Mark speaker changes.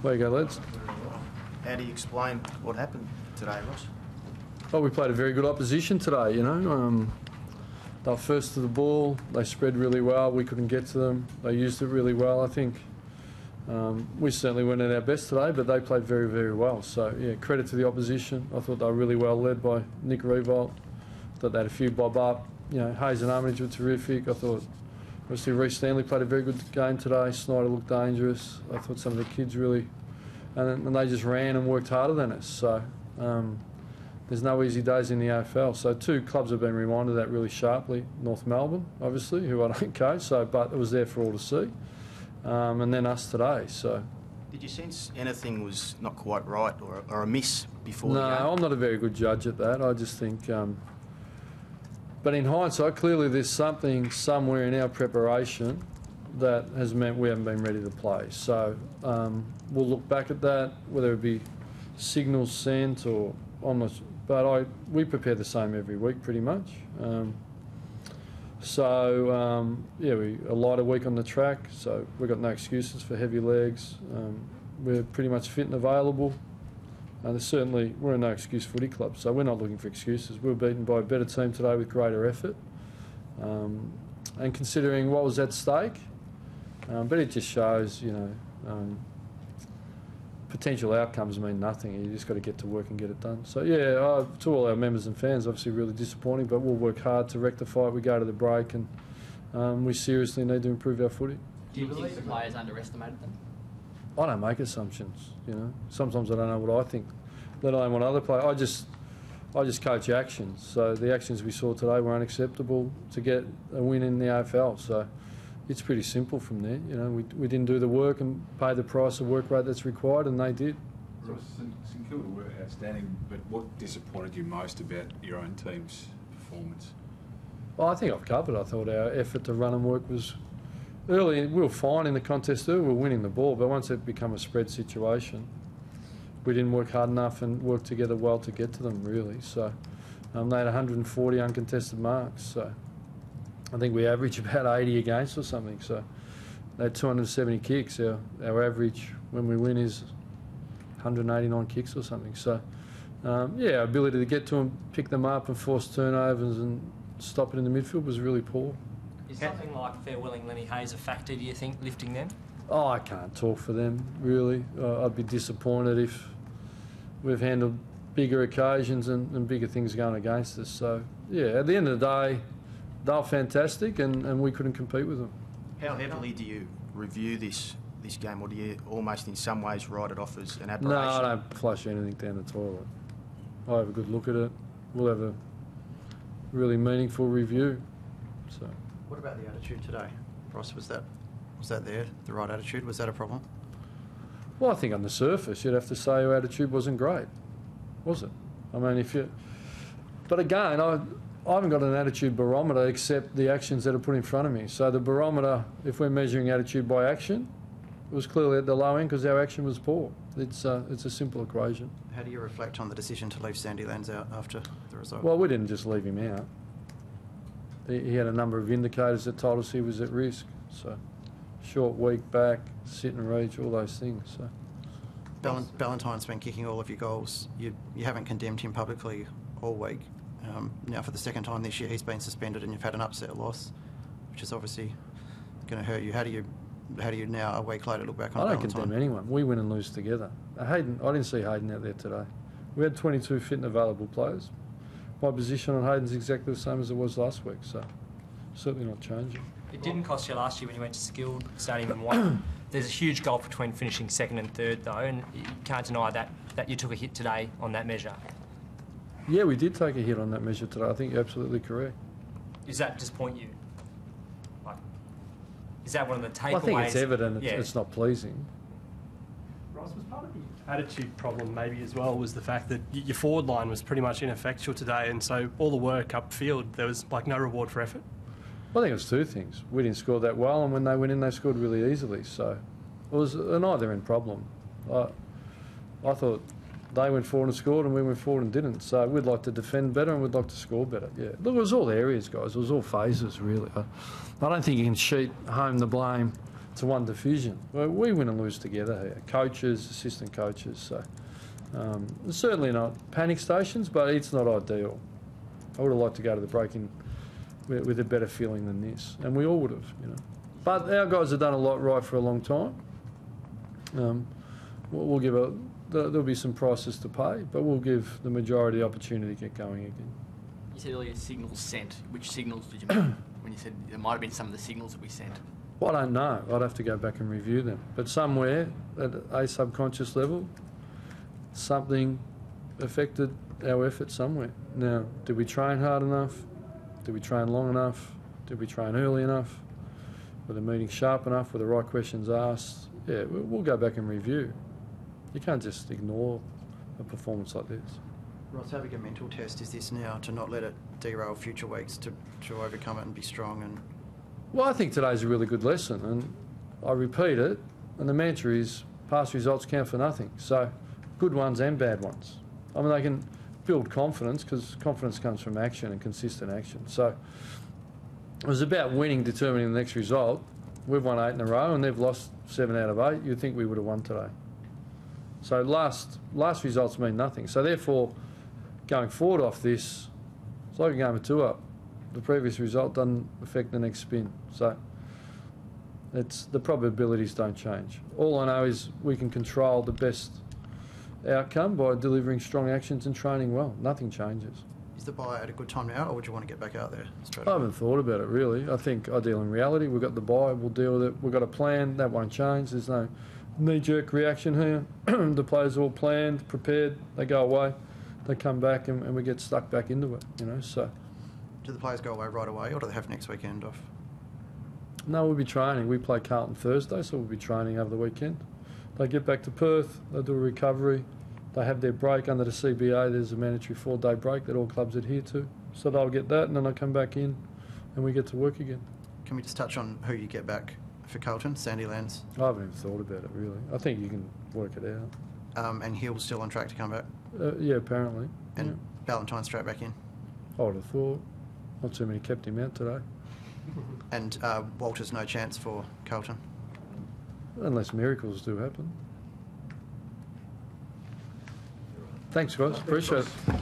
Speaker 1: There you go, lads.
Speaker 2: How do you explain what happened today, Ross?
Speaker 1: Well, we played a very good opposition today, you know. They were first to the ball, they spread really well, we couldn't get to them, they used it really well, I think. We certainly weren't at our best today, but they played very, very well. So, yeah, credit to the opposition. I thought they were really well led by Nick Revolt. I thought they had a few bob up. You know, Hayes and Armitage were terrific. I thought, obviously, Reece Stanley played a very good game today. Snyder looked dangerous. I thought some of the kids really... And they just ran and worked harder than us. So, there's no easy days in the AFL. So, two clubs have been reminded of that really sharply. North Melbourne, obviously, who I don't coach, so, but it was there for all to see. And then us today, so...
Speaker 2: Did you sense anything was not quite right or amiss before the game?
Speaker 1: No, I'm not a very good judge at that. I just think... but in hindsight, clearly there's something somewhere in our preparation that has meant we haven't been ready to play. So we'll look back at that, whether it be signals sent or almost... But we prepare the same every week, pretty much. Yeah, a lighter week on the track, so we've got no excuses for heavy legs. We're pretty much fit and available. We're a no excuse footy club, so we're not looking for excuses. We were beaten by a better team today with greater effort. And considering what was at stake, but it just shows, you know, potential outcomes mean nothing. You just got to get to work and get it done. So yeah, to all our members and fans, obviously really disappointing, but we'll work hard to rectify it. We go to the break and we seriously need to improve our footy.
Speaker 3: Do you think the players underestimated them?
Speaker 1: I don't make assumptions, you know. Sometimes I don't know what I think, let alone what other players. I just coach actions. So the actions we saw today were unacceptable to get a win in the AFL. So it's pretty simple from there. You know, we didn't do the work and pay the price of work rate that's required, and they did.
Speaker 4: Ross, St Kilda were outstanding, but what disappointed you most about your own team's performance?
Speaker 1: Well, I think I've covered. I thought our effort to run and work was early. We were fine in the contest early. We were winning the ball, but once it became a spread situation, we didn't work hard enough and work together well to get to them, really. So they had 140 uncontested marks. So I think we average about 80 against or something. So they had 270 kicks. Our average when we win is 189 kicks or something. So yeah, our ability to get to them, pick them up and force turnovers and stop it in the midfield was really poor.
Speaker 3: Is something like Fairwilling, Lenny Hayes a factor, do you think, lifting them?
Speaker 1: Oh, I can't talk for them, really. I'd be disappointed if we've handled bigger occasions and bigger things going against us. So, yeah, at the end of the day, they were fantastic and we couldn't compete with them.
Speaker 2: How heavily do you review this game, or do you almost in some ways write it off as an aberration?
Speaker 1: No, I don't flush anything down the toilet. I have a good look at it. We'll have a really meaningful review. So.
Speaker 5: What about the attitude today, Ross? Was that there, the right attitude? Was that a problem?
Speaker 1: Well, I think on the surface you'd have to say our attitude wasn't great, was it? I mean, but again, I haven't got an attitude barometer except the actions that are put in front of me. So the barometer, if we're measuring attitude by action, it was clearly at the low end because our action was poor. It's a simple equation.
Speaker 5: How do you reflect on the decision to leave Sandy Lands out after the result?
Speaker 1: Well, we didn't just leave him out. He had a number of indicators that told us he was at risk. So, short week back, sit and reach, all those things. So,
Speaker 5: Ballantyne's been kicking all of your goals. You haven't condemned him publicly all week. Now, for the second time this year, he's been suspended, and you've had an upset loss, which is obviously going to hurt you. How do you now, a week later, look back on Ballantyne?
Speaker 1: I don't condemn anyone. We win and lose together. I didn't see Hayden out there today. We had 22 fit and available players. My position on Hayden's exactly the same as it was last week, so certainly not changing.
Speaker 3: It didn't cost you last year when you went to Skilled Stadium and won. There's a huge gulf between finishing second and third, though, and you can't deny that you took a hit today on that measure.
Speaker 1: Yeah, we did take a hit on that measure today. I think you're absolutely correct.
Speaker 3: Does that disappoint you? Is that one of the takeaways?
Speaker 1: Well, I think it's evident it's not pleasing.
Speaker 6: Ross, was part of the attitude problem maybe as well was the fact that your forward line was pretty much ineffectual today, and so all the work upfield, there was like no reward for effort?
Speaker 1: Well, I think it was two things. We didn't score that well, and when they went in, they scored really easily. So it was an either-end problem. I thought they went forward and scored, and we went forward and didn't. So we'd like to defend better, and we'd like to score better. Yeah, look, it was all areas, guys. It was all phases, really. I don't think you can sheet home the blame to one division. Well, we win and lose together here, coaches, assistant coaches. So certainly not panic stations, but it's not ideal. I would have liked to go to the break-in with a better feeling than this, and we all would have, you know. But our guys have done a lot right for a long time. We'll give there'll be some prices to pay, but we'll give the majority the opportunity to get going again.
Speaker 7: You said earlier signals sent. Which signals did you mean when you said there might have been some of the signals that we sent?
Speaker 1: Well, I don't know. I'd have to go back and review them. But somewhere at a subconscious level, something affected our effort somewhere. Now, did we train hard enough? Did we train long enough? Did we train early enough? Were the meetings sharp enough? Were the right questions asked? Yeah, we'll go back and review. You can't just ignore a performance like this.
Speaker 5: Ross, how big a mental test is this now to not let it derail future weeks, to overcome it and be strong? And
Speaker 1: Well, I think today's a really good lesson, and I repeat it, and the mantra is past results count for nothing. So good ones and bad ones. I mean, they can build confidence, because confidence comes from action and consistent action. So it was about winning, determining the next result. We've won 8 in a row, and they've lost 7 out of 8. You'd think we would have won today. So last results mean nothing. So therefore, going forward off this, it's like a game of two-up. The previous result doesn't affect the next spin. So the probabilities don't change. All I know is we can control the best outcome by delivering strong actions and training well. Nothing changes.
Speaker 5: is the bye at a good time now, or would you want to get back out there straight
Speaker 1: I
Speaker 5: away?
Speaker 1: haven't thought about it really. I think I deal in reality. We've got the bye, we'll deal with it. We've got a plan, that won't change. There's no knee-jerk reaction here. The players are all planned, prepared, they go away, they come back and we get stuck back into it, you know, so.
Speaker 5: Do the players go away right away, or do they have next weekend off?
Speaker 1: No, we'll be training. We play Carlton Thursday, so we'll be training over the weekend. They get back to Perth, they do a recovery, they have their break under the CBA. There's a mandatory 4-day break that all clubs adhere to. So they'll get that, and then they come back in and we get to work again.
Speaker 5: Can we just touch on who you get back for Carlton? Sandylands,
Speaker 1: I haven't even thought about it really. I think you can work it out.
Speaker 5: and Hill's still on track to come back,
Speaker 1: Yeah, apparently.
Speaker 5: and
Speaker 1: Yeah.
Speaker 5: Ballantyne straight back in,
Speaker 1: I would have thought. Not too many kept him out today.
Speaker 5: and Walter's no chance for Carlton.
Speaker 1: Unless miracles do happen. Thanks, guys. Appreciate it.